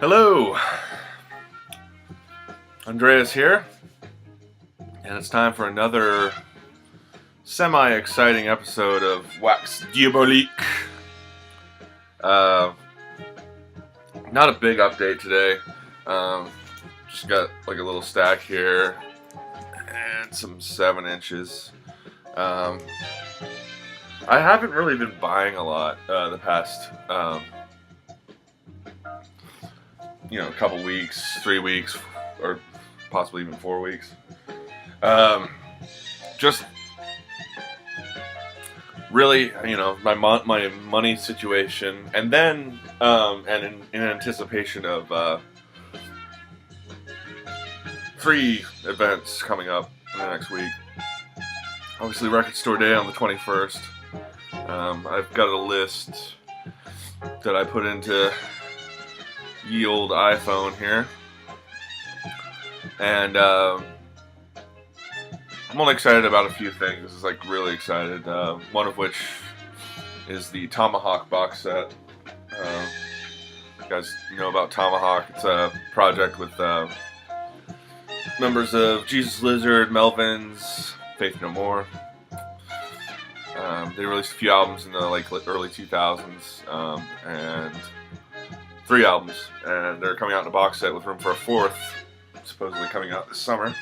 Hello, Andreas here, and it's time for another semi-exciting episode of Wax Diabolique. Not a big update today, just got like a little stack here, and some 7 inches. I haven't really been buying a lot the past couple weeks, 3 weeks, or possibly even 4 weeks. Just really, my money situation, and then and in anticipation of 3 events coming up in the next week. Obviously, Record Store Day on the 21st. I've got a list that I put into ye old iPhone here, and I'm only excited about a few things. It's like really excited. One of which is the Tomahawk box set. You guys know about Tomahawk. It's a project with members of Jesus Lizard, Melvins, Faith No More. They released a few albums in the early 2000s, and 3 albums, and they're coming out in a box set with room for a 4th, supposedly coming out this summer.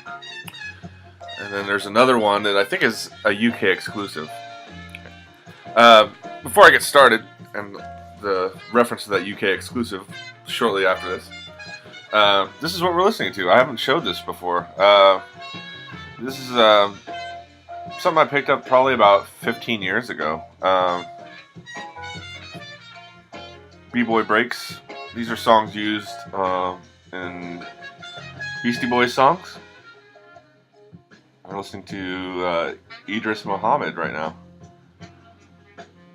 And then there's another one that I think is a UK exclusive. Before I get started, and the reference to that UK exclusive shortly after this, this is what we're listening to. I haven't showed this before. This is something I picked up probably about 15 years ago. B-Boy Breaks. These are songs used in Beastie Boys songs. I'm listening to Idris Muhammad right now.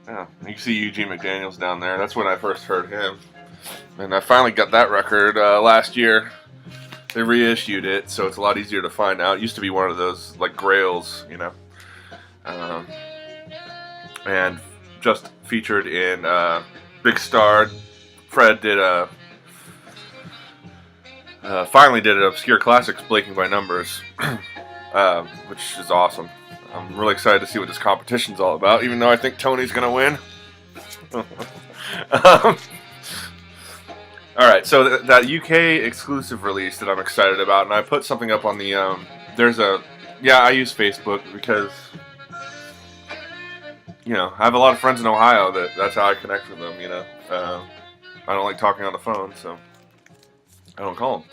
Yeah, you can see Eugene McDaniel's down there. That's when I first heard him. And I finally got that record last year. They reissued it, so it's a lot easier to find out. It used to be one of those, grails, and just featured in Big Star. Fred finally did an Obscure Classics Breaking by Numbers, which is awesome. I'm really excited to see what this competition's all about, even though I think Tony's going to win. Alright, so that UK exclusive release that I'm excited about, and I put something up on the, I use Facebook because, I have a lot of friends in Ohio that's how I connect with them, I don't like talking on the phone, so I don't call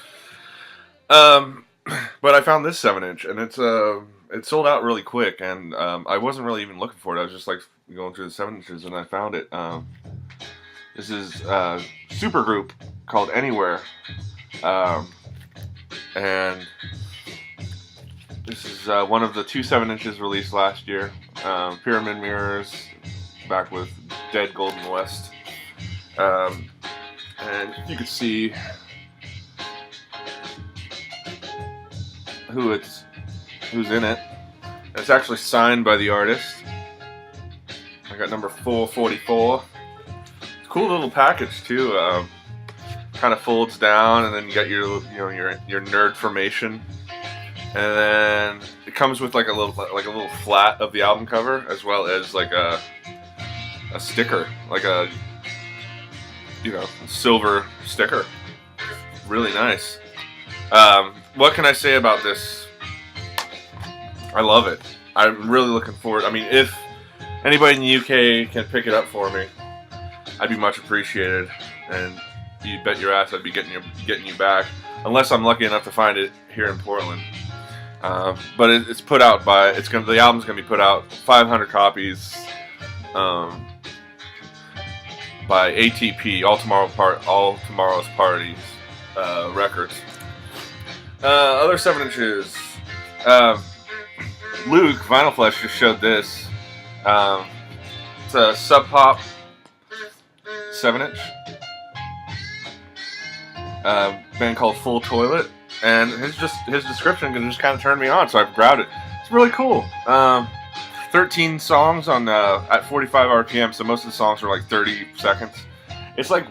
them. But I found this 7-inch, and it sold out really quick, and I wasn't really even looking for it. I was just going through the 7 inches, and I found it. This is a supergroup called Anywhere, and this is one of the 2 7 inches released last year. Pyramid Mirrors, back with Dead Golden West. And you can see who's in it. It's actually signed by the artist. I got number 444. It's a cool little package too. Kind of folds down, and then you got your nerd formation, and then it comes with a little flat of the album cover, as well as a sticker, a silver sticker. Really nice. What can I say about this? I love it. I'm really looking forward. I mean, if anybody in the UK can pick it up for me, I'd be much appreciated. And you bet your ass I'd be getting you back, unless I'm lucky enough to find it here in Portland. But it's put out by the album's gonna be put out 500 copies. By ATP, All Tomorrow's Parties Records. Other 7 inches. Luke Vinyl Flesh just showed this. It's a Sub Pop 7-inch. Band called Full Toilet, and his description just kind of turned me on, so I grabbed it. It's really cool. 13 songs on at 45 RPM, so most of the songs are 30 seconds. It's like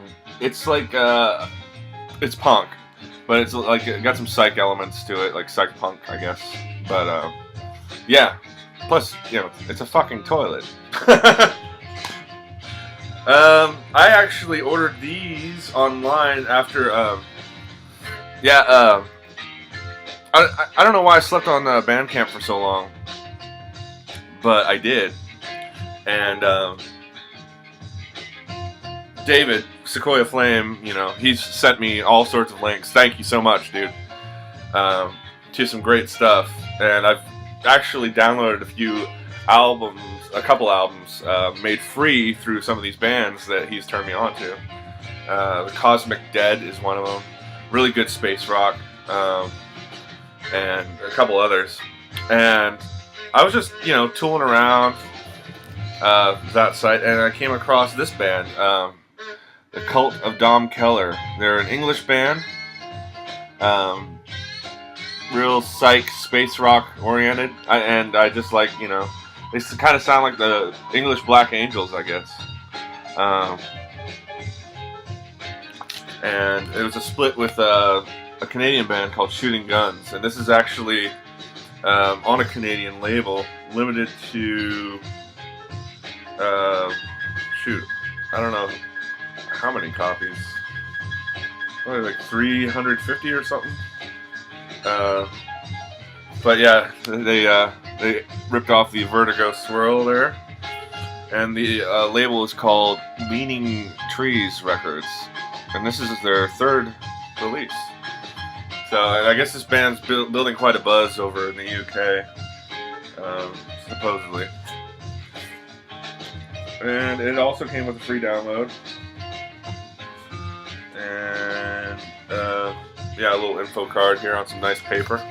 it's punk, but it's like it got some psych elements to it, like psych punk, I guess. But yeah. Plus, you know, it's a fucking toilet. I actually ordered these online after. I don't know why I slept on Bandcamp for so long, but I did. And David, Sequoia Flame, you know, he's sent me all sorts of links. Thank you so much, dude. To some great stuff. And I've actually downloaded a couple albums made free through some of these bands that he's turned me on to. The Cosmic Dead is one of them. Really good space rock. And a couple others. And I was just, you know, tooling around that site, and I came across this band, The Cult of Dom Keller. They're an English band, real psych, space rock oriented, and I just like, you know, they kind of sound like the English Black Angels, I guess. And it was a split with a Canadian band called Shooting Guns, and this is actually on a Canadian label, limited to I don't know how many copies, probably like 350 or something. But yeah, they ripped off the Vertigo swirl there, and the label is called Leaning Trees Records, and this is their third release. So I guess this band's building quite a buzz over in the UK, supposedly. And it also came with a free download. And yeah, a little info card here on some nice paper.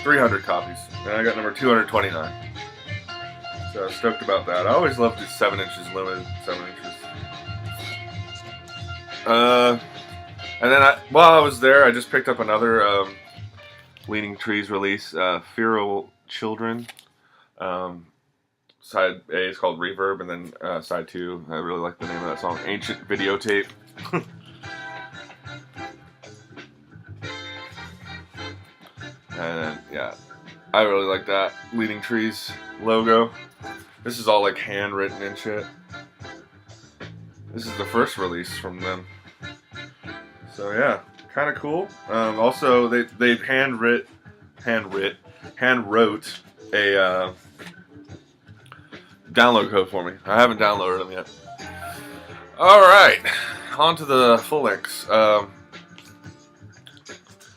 300 copies, and I got number 229. So I was stoked about that. I always loved the 7 inches limited, 7 inches. And then while I was there, I just picked up another Leaning Trees release, Feral Children. Side A is called Reverb, and then side 2, I really like the name of that song, Ancient Videotape. And yeah, I really like that Leaning Trees logo. This is all like handwritten and shit. This is the first release from them. So yeah, kind of cool. Also, they hand wrote a download code for me. I haven't downloaded them yet. All right, on to the full links.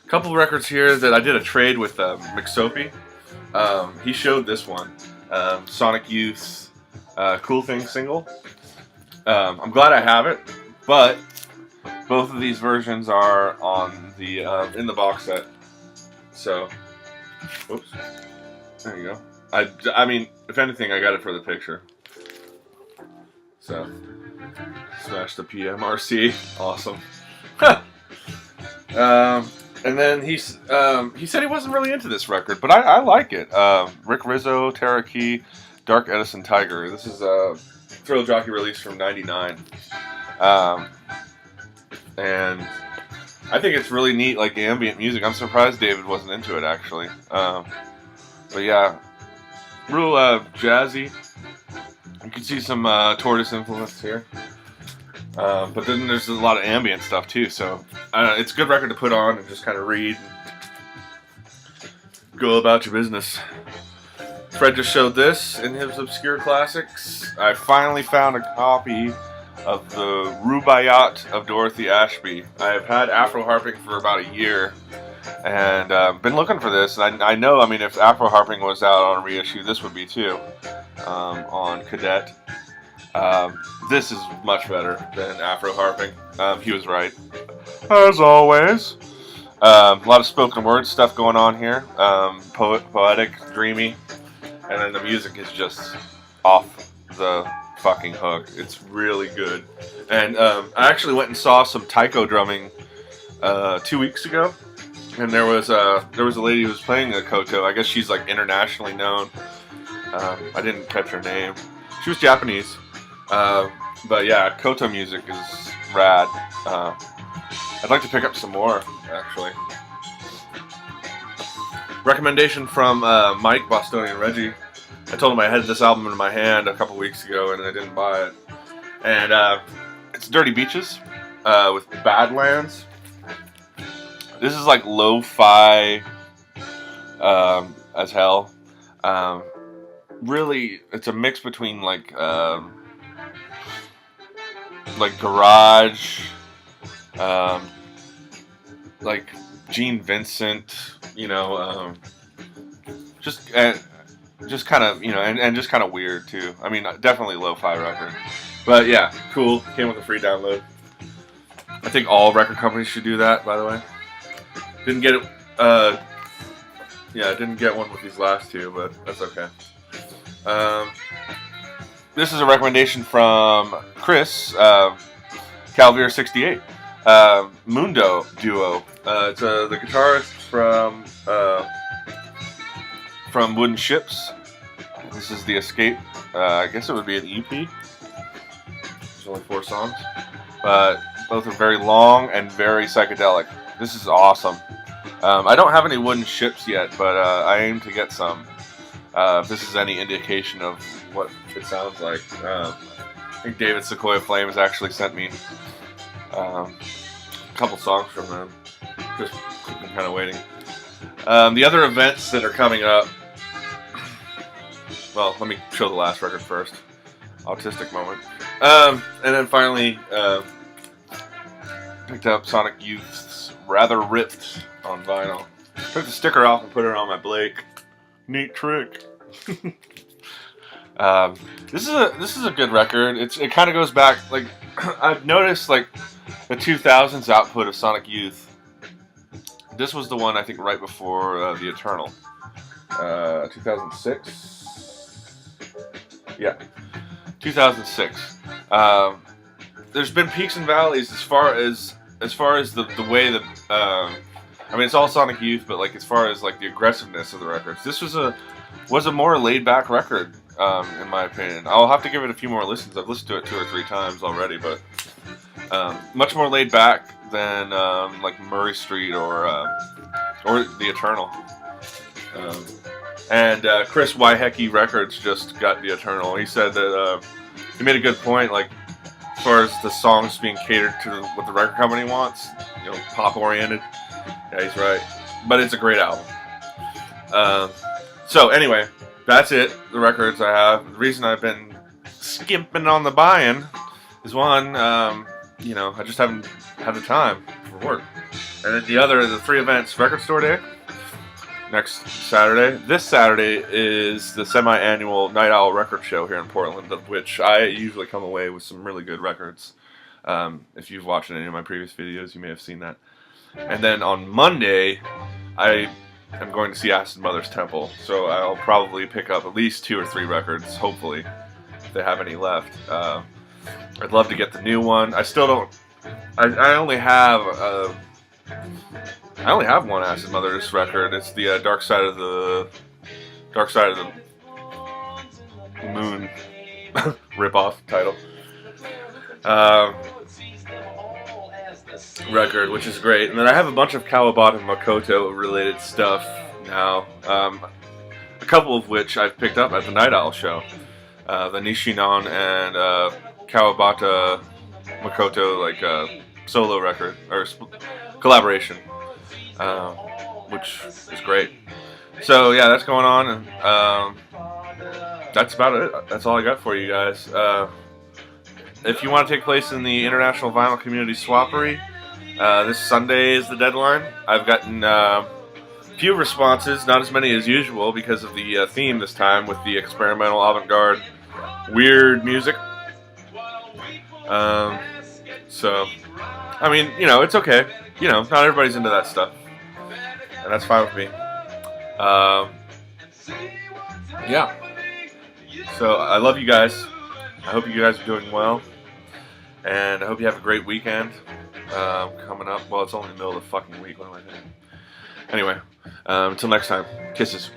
Couple records here that I did a trade with McSoapy. He showed this one, Sonic Youth, Cool Thing single. I'm glad I have it, but both of these versions are on the in the box set. So, oops, there you go. I mean, if anything, I got it for the picture. So, smash the PMRC, awesome. And then he said he wasn't really into this record, but I like it. Rick Rizzo, Tara Key, Dark Edison Tiger. This is a Thrill Jockey release from '99. And I think it's really neat, like ambient music. I'm surprised David wasn't into it, actually. But yeah, real jazzy. You can see some Tortoise influence here. But then there's a lot of ambient stuff too, so it's a good record to put on and just kind of read and go about your business. Fred just showed this in his Obscure Classics. I finally found a copy of the Rubaiyat of Dorothy Ashby. I have had Afro Harping for about a year, and been looking for this. And I know, I mean, if Afro Harping was out on reissue, this would be too, on Cadet. This is much better than Afro Harping. He was right, as always. A lot of spoken word stuff going on here. Poetic, dreamy, and then the music is just off the fucking hook. It's really good. And I actually went and saw some taiko drumming 2 weeks ago, and there was a lady who was playing a koto. I guess she's like internationally known. I didn't catch her name. She was Japanese. But yeah, Koto music is rad. I'd like to pick up some more, actually. Recommendation from Mike, Bostonian Reggie. I told him I had this album in my hand a couple weeks ago and I didn't buy it. And it's Dirty Beaches with Badlands. This is like lo-fi as hell. Really, it's a mix between like garage, like Gene Vincent, you know, just kind of, you know, and just kind of weird too. I mean, definitely lo-fi record, but yeah, cool. Came with a free download. I think all record companies should do that, by the way. Didn't get it. Yeah, I didn't get one with these last two, but that's okay. This is a recommendation from Chris, Calvier68, Mundo Duo. It's the guitarist from Wooden Ships. This is The Escape. I guess it would be an EP. There's only 4 songs, but both are very long and very psychedelic. This is awesome. I don't have any Wooden Ships yet, but I aim to get some. If this is any indication of what it sounds like. I think David Sequoia Flames actually sent me a couple songs from them. Just been kind of waiting. The other events that are coming up. Well, let me show the last record first. Autistic moment. And then finally, picked up Sonic Youth's Rather Ripped on vinyl. Took the sticker off and put it on my Blake. Neat trick. This is a good record. It kind of goes back, like, I've noticed like the 2000s output of Sonic Youth. This was the one I think right before The Eternal. 2006. Yeah, 2006. There's been peaks and valleys as far as the way that I mean, it's all Sonic Youth, but like as far as like the aggressiveness of the records, this was a more laid back record, in my opinion. I'll have to give it a few more listens. I've listened to it 2 or 3 times already, but much more laid back than like Murray Street or The Eternal. And Chris Wyhecki Records just got The Eternal. He said that he made a good point, like as far as the songs being catered to what the record company wants, you know, pop oriented. Yeah, he's right. But it's a great album. So anyway, that's it. The records I have. The reason I've been skimping on the buying is one, you know, I just haven't had the time for work. And then the 3 events, Record Store Day, next Saturday. This Saturday is the semi-annual Night Owl Record Show here in Portland, of which I usually come away with some really good records. If you've watched any of my previous videos, you may have seen that. And then on Monday, I am going to see Acid Mother's Temple, so I'll probably pick up at least 2 or 3 records, hopefully, if they have any left. I'd love to get the new one. I still don't. I only have one Acid Mother's record. It's the Dark Side of the Moon rip-off title. Record, which is great. And then I have a bunch of Kawabata Makoto related stuff now, a couple of which I've picked up at the Night Owl show. The Nishinon and Kawabata Makoto like solo record or collaboration, which is great. So yeah, that's going on, and that's about it. That's all I got for you guys. If you want to take place in the International Vinyl Community Swappery, this Sunday is the deadline. I've gotten few responses, not as many as usual because of the theme this time with the experimental avant-garde weird music. So, I mean, you know, it's okay. You know, not everybody's into that stuff, and that's fine with me. Yeah. So, I love you guys. I hope you guys are doing well, and I hope you have a great weekend coming up. Well, it's only the middle of the fucking week. What am I thinking? Anyway, until next time, kisses.